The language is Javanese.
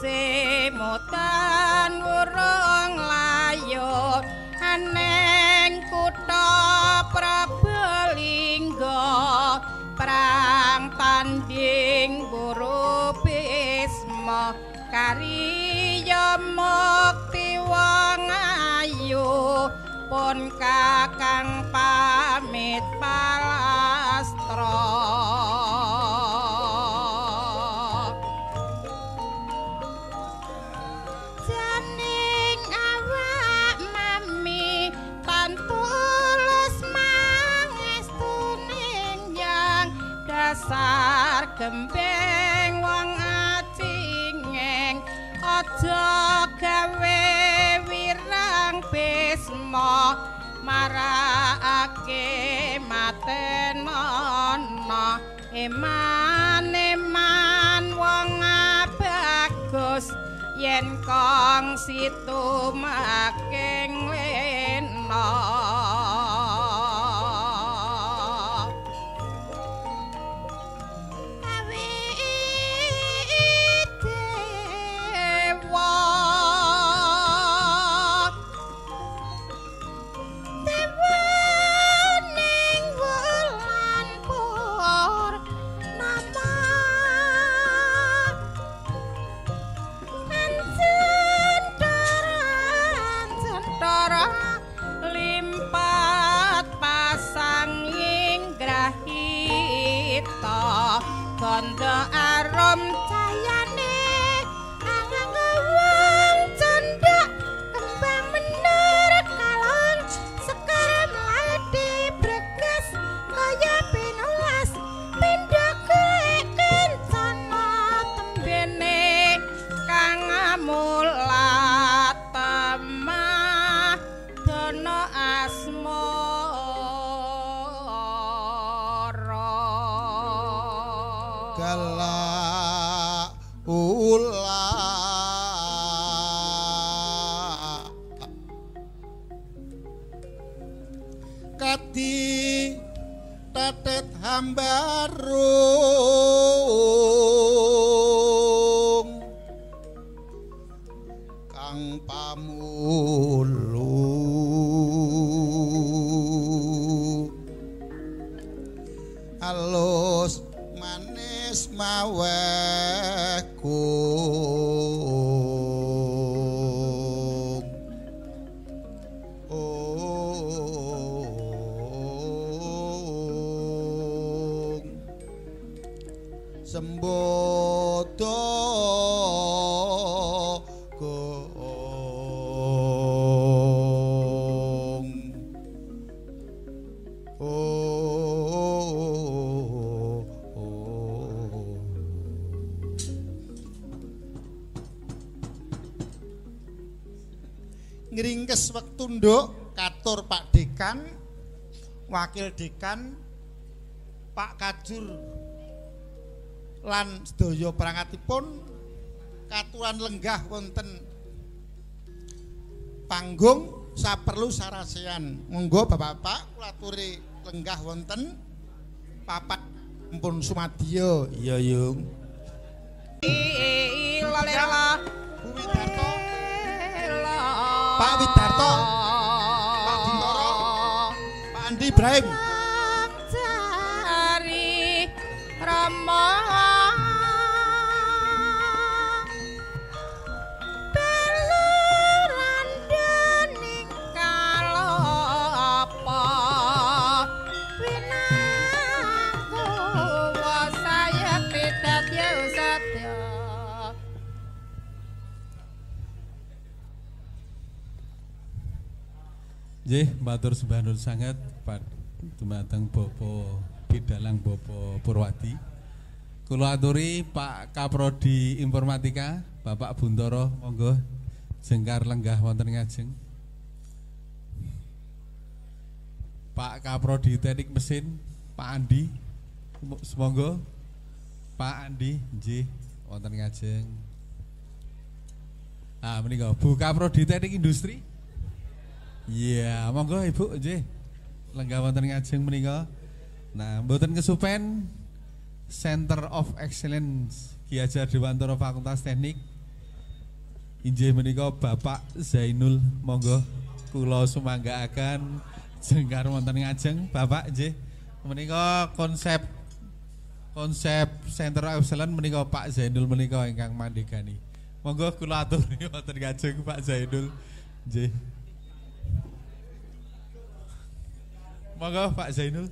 semutan urung layu aneng kutha Prabalingga prang tanding buru Bisma kariya mukti wong ayu pun kakang pamit palastra janing awak mami pantulus mangestuning yang dasar gembeng wong acingeng aja gawe wirang Bisma marakake matenono eman wong bagus yen kong situ making lena Kondo arum cayane angang wong cendhak kembang menur kalon sekar mladi breges kaya pinulas pindha golek kencana tembene kang mulat temah dono asma galak ula kati tetet hambarung kang pamulu halus manis mawehku sembodo ngringkes wektu nduk katur Pak Dekan, Wakil Dekan, Pak Kajur lan sedaya perangkatipun katuran lenggah wonten panggung saperlu sarasean. Monggo Bapak-bapak kula aturi lenggah wonten papat mumpun sumadya. Iya, Yung. Bu Widarto. Pak Widarto, Pak Bintoro, Pak Andi Ibrahim. Cari Rama beluran dening kalopa winangku saya pidat ya usatya. Nggih, matur sembah nur sanget Pak dumateng Bapak Bidalang Bapak Purwadi. Kula aturi Pak Kaprodi Informatika, Bapak Buntoro, monggo jengkar lenggah wonten ngajeng. Pak Kaprodi Teknik Mesin, Pak Andi, monggo. Pak Andi, nggih wonten ngajeng. Ah menika Bu Kaprodi Teknik Industri. Iya, monggo Ibu nggih. Lenggah wonten ngajeng menika. Nah, mboten kesupen Center of Excellence Ki Hajar Dewantara Fakultas Teknik Inggih menika Bapak Zainul, monggo kula sumanggaaken jengkar wonten ngajeng Bapak nggih. Menika konsep Center of Excellence menika Pak Zainul menika ingkang mandhegani. Monggo kula aturi wonten ngajeng Pak Zainul nggih. Monggo Pak Zainul.